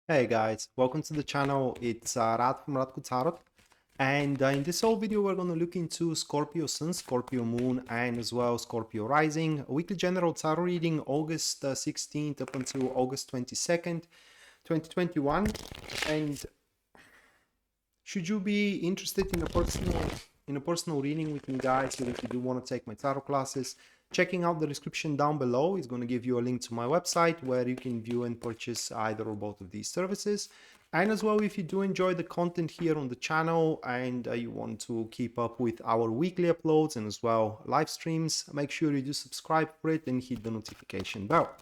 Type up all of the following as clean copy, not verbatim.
Hey guys, welcome to the channel. It's Rad from Radko Tarot, and in this whole video we're going to look into Scorpio Sun, Scorpio Moon, and as well Scorpio Rising, a weekly general tarot reading August 16th up until August 22nd, 2021. And should you be interested in a personal reading with me, guys, or if you do want to take my tarot classes, checking out the description down below is going to give you a link to my website where you can view and purchase either or both of these services. And as well, if you do enjoy the content here on the channel and you want to keep up with our weekly uploads and as well live streams, make sure you do subscribe for it and hit the notification bell.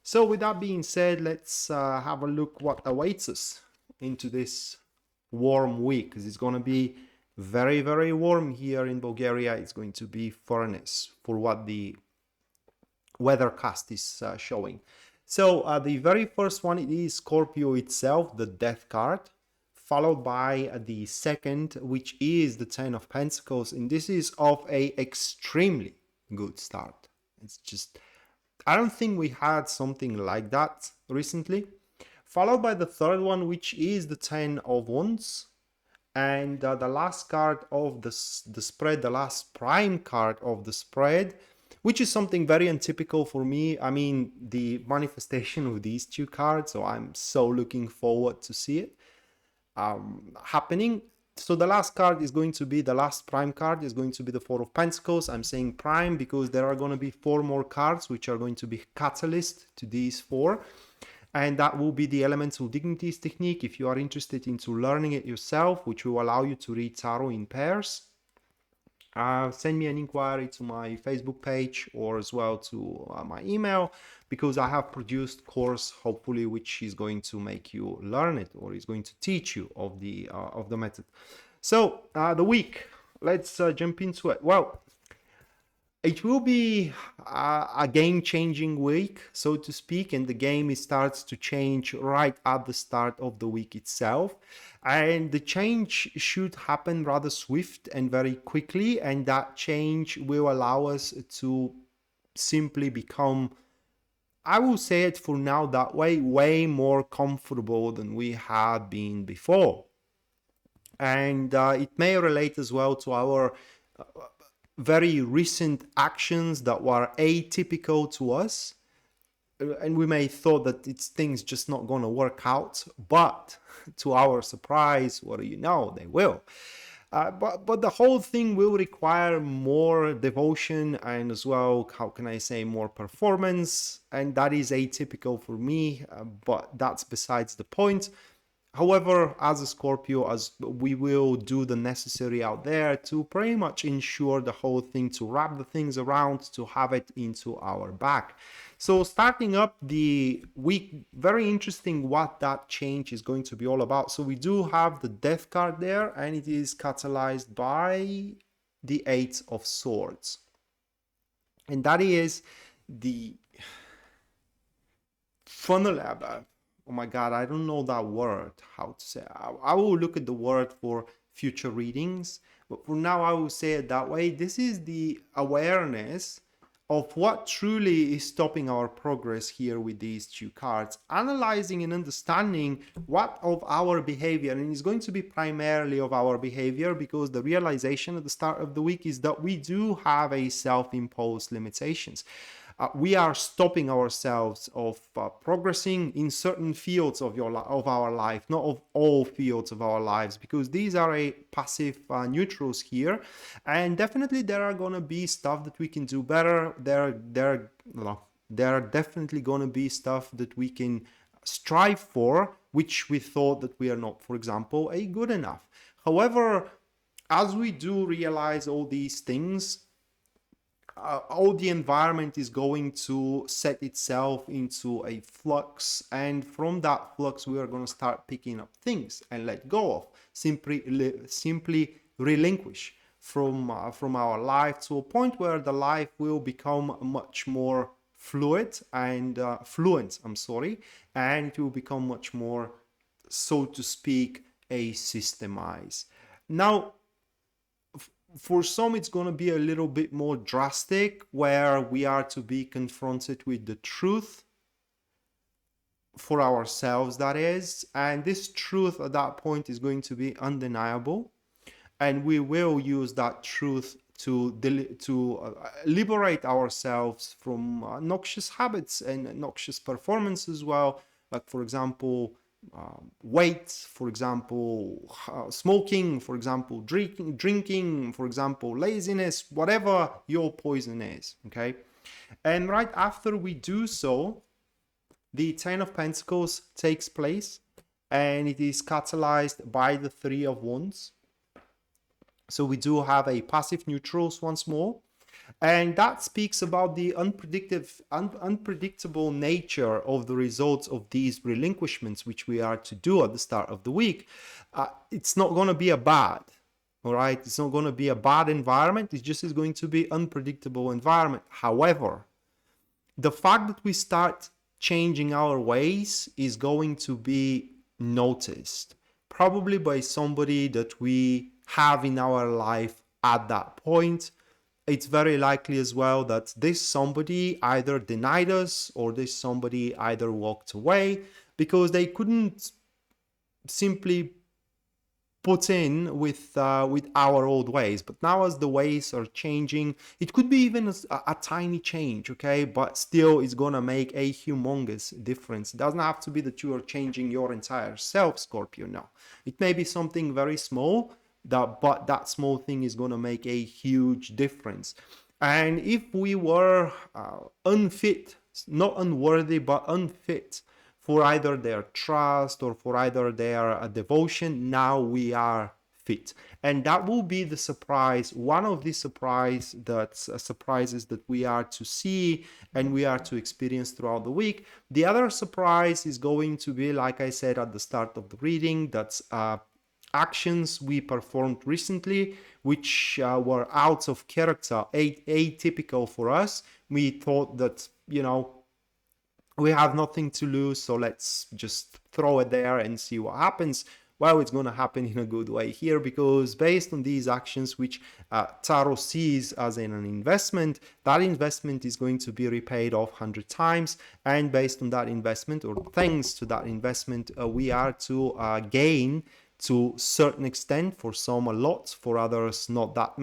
So with that being said, let's have a look what awaits us into this warm week, because it's going to be very, very warm here in Bulgaria. It's going to be furnace for what the weathercast is showing. So the very first one, it is Scorpio itself, the death card, followed by the second, which is the 10 of Pentacles, and this is of a extremely good start. It's just, I don't think we had something like that recently. Followed by the third one, which is the 10 of Wands, and the last card of the spread, the last prime card of the spread, which is something very untypical for me. I mean, the manifestation of these two cards, so I'm so looking forward to see it happening. So the last card is going to be, the last prime card is going to be the Four of Pentacles. I'm saying prime because there are going to be 4 more cards which are going to be catalyst to these 4. And that will be the Elemental Dignities technique if you are interested into learning it yourself, which will allow you to read tarot in pairs. Send me an inquiry to my Facebook page or as well to my email, because I have produced course, hopefully, which is going to make you learn it or is going to teach you of the method. So the week, let's jump into it. Well, it will be a game-changing week, so to speak, and the game starts to change right at the start of the week itself. And the change should happen rather swift and very quickly, and that change will allow us to simply become, I will say it for now that way more comfortable than we have been before. And it may relate as well to our very recent actions that were atypical to us, and we may thought that it's things just not going to work out, but to our surprise, what do you know, they will. But the whole thing will require more devotion and as well, how can I say, more performance, and that is atypical for me, but that's besides the point. However, as a Scorpio, as we will do the necessary out there to pretty much ensure the whole thing, to wrap the things around, to have it into our back. So starting up the week, very interesting what that change is going to be all about. So we do have the Death card there, and it is catalyzed by the Eight of Swords. And that is the funnel. Oh my god, I don't know that word, how to say. I will look at the word for future readings, but for now I will say it that way. This is the awareness of what truly is stopping our progress here with these two cards, analyzing and understanding what of our behavior, and it's going to be primarily of our behavior, because the realization at the start of the week is that we do have a self-imposed limitations. We are stopping ourselves of progressing in certain fields of our life, not of all fields of our lives, because these are a passive neutrals here, and definitely there are going to be stuff that we can do better. There are definitely going to be stuff that we can strive for, which we thought that we are not, for example, a good enough. However, as we do realize all these things, all the environment is going to set itself into a flux, and from that flux we are going to start picking up things and let go of, simply relinquish from our life, to a point where the life will become much more fluent and fluent, and it will become much more, so to speak, a systemize. Now, for some, it's going to be a little bit more drastic, where we are to be confronted with the truth for ourselves, that is, and this truth at that point is going to be undeniable, and we will use that truth to liberate ourselves from noxious habits and noxious performance as well, like for example weight, for example smoking, for example drinking, for example laziness, whatever your poison is. Okay, and right after we do so, the Ten of Pentacles takes place, and it is catalyzed by the Three of Wands. So we do have a passive neutrals once more, and that speaks about the unpredictable nature of the results of these relinquishments, which we are to do at the start of the week. It's not going to be a bad, all right? It's not going to be a bad environment. It just is going to be unpredictable environment. However, the fact that we start changing our ways is going to be noticed, probably by somebody that we have in our life at that point. It's very likely as well that this somebody either denied us or this somebody either walked away because they couldn't simply put in with our old ways. But now as the ways are changing, it could be even a tiny change, okay, but still it's gonna make a humongous difference. It doesn't have to be that you are changing your entire self, Scorpio. No, it may be something very small, but that small thing is gonna make a huge difference. And if we were unfit, not unworthy but unfit for either their trust or for either their devotion, now we are fit. And that will be the surprise, one of the surprises that we are to see and we are to experience throughout the week. The other surprise is going to be, like I said at the start of the reading, that's actions we performed recently which were out of character, atypical for us. We thought that, you know, we have nothing to lose, so let's just throw it there and see what happens. Well, it's going to happen in a good way here, because based on these actions, which Tarot sees as an investment, that investment is going to be repaid off 100 times. And based on that investment, or thanks to that investment, we are to gain, to certain extent, for some a lot, for others not that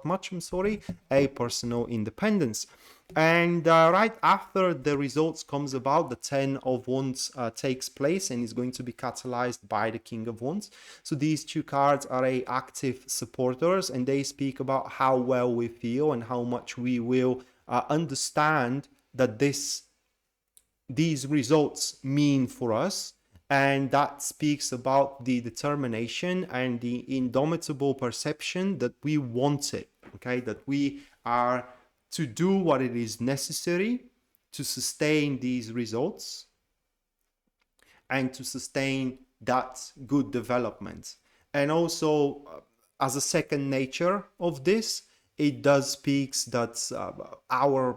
much, I'm sorry, a personal independence. And right after the results comes about, the Ten of Wands takes place and is going to be catalyzed by the King of Wands. So these two cards are active supporters, and they speak about how well we feel and how much we will understand that these results mean for us. And that speaks about the determination and the indomitable perception that we want it, okay? That we are to do what it is necessary to sustain these results and to sustain that good development. And also, as a second nature of this, it does speaks that our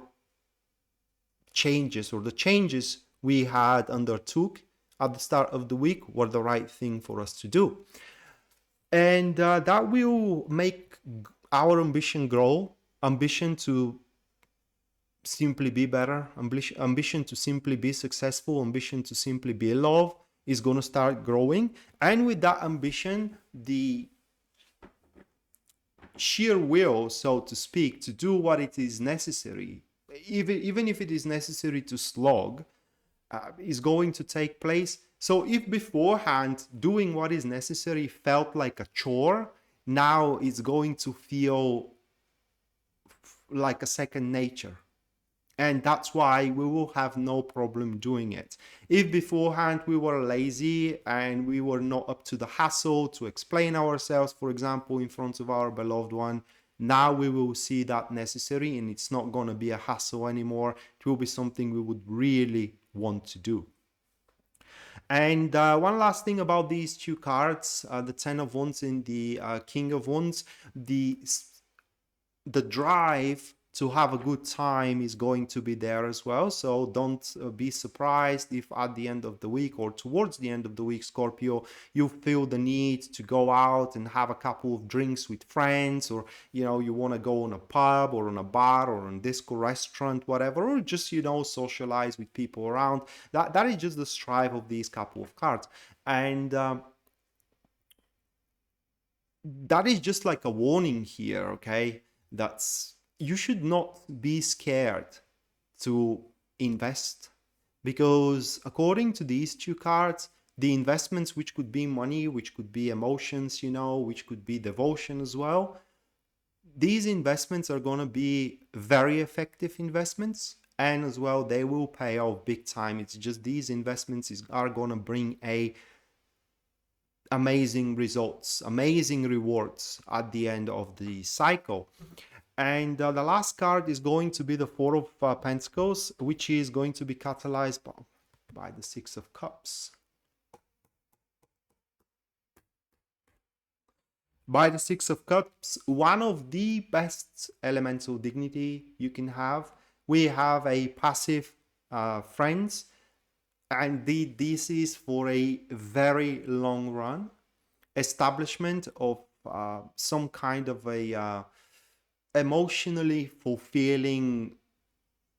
changes, or the changes we had undertook at the start of the week, were the right thing for us to do. And that will make our ambition grow, ambition to simply be better, ambition to simply be successful, ambition to simply be loved is going to start growing. And with that ambition, the sheer will, so to speak, to do what it is necessary, even if it is necessary to slog, is going to take place. So if beforehand doing what is necessary felt like a chore, now it's going to feel like a second nature. And that's why we will have no problem doing it. If beforehand we were lazy and we were not up to the hassle to explain ourselves, for example, in front of our beloved one, now we will see that necessary, and it's not going to be a hassle anymore. It will be something we would really want to do. And one last thing about these two cards, the Ten of Wands and the King of Wands, the drive to have a good time is going to be there as well. So don't be surprised if at the end of the week or towards the end of the week, Scorpio, you feel the need to go out and have a couple of drinks with friends, or you know, you want to go on a pub or on a bar or on a disco restaurant, whatever, or just, you know, socialize with people around. That is just the strive of these couple of cards. And that is just like a warning here, okay? That's, you should not be scared to invest, because according to these two cards, the investments, which could be money, which could be emotions, you know, which could be devotion as well, these investments are going to be very effective investments, and as well they will pay off big time. It's just these investments are going to bring amazing results, amazing rewards at the end of the cycle. And the last card is going to be the Four of Pentacles, which is going to be catalyzed by the Six of Cups. By the Six of Cups, one of the best elemental dignity you can have. We have a passive friends, and this is for a very long run. Establishment of some kind of a emotionally fulfilling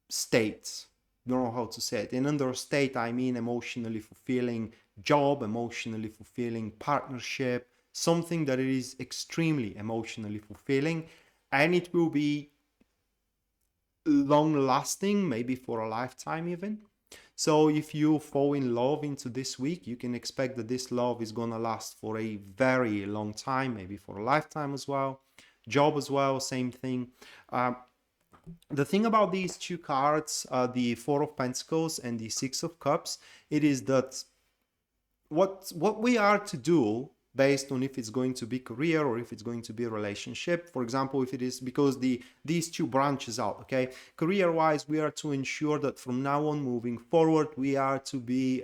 state. Don't know how to say it. And under state, I mean emotionally fulfilling job, emotionally fulfilling partnership, something that is extremely emotionally fulfilling, and it will be long lasting, maybe for a lifetime even. So if you fall in love into this week, you can expect that this love is gonna last for a very long time, maybe for a lifetime as well. Job as well, same thing. The thing about these two cards, the Four of Pentacles and the Six of Cups, it is that what we are to do based on if it's going to be career or if it's going to be a relationship. For example, if it is, because these two branches out, okay? Career wise, we are to ensure that from now on moving forward, we are to be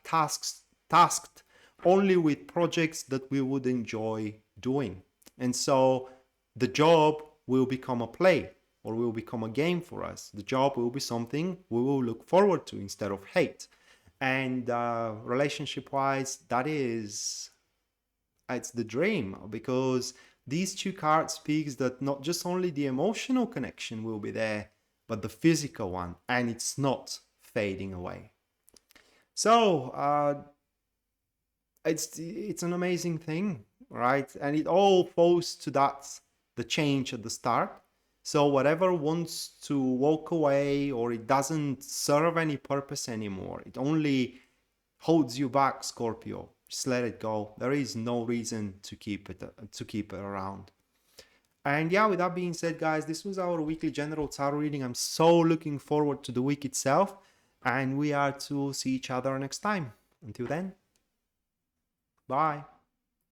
tasked only with projects that we would enjoy doing. And so the job will become a play, or will become a game for us. The job will be something we will look forward to instead of hate. And relationship wise, it's the dream, because these two cards speaks that not just only the emotional connection will be there, but the physical one, and it's not fading away. So it's an amazing thing, right? And it all falls to that, the change at the start. So whatever wants to walk away, or it doesn't serve any purpose anymore, it only holds you back, Scorpio, just let it go. There is no reason to keep it around. And yeah, with that being said, guys, this was our weekly general tarot reading. I'm so looking forward to the week itself, and we are to see each other next time. Until then, bye.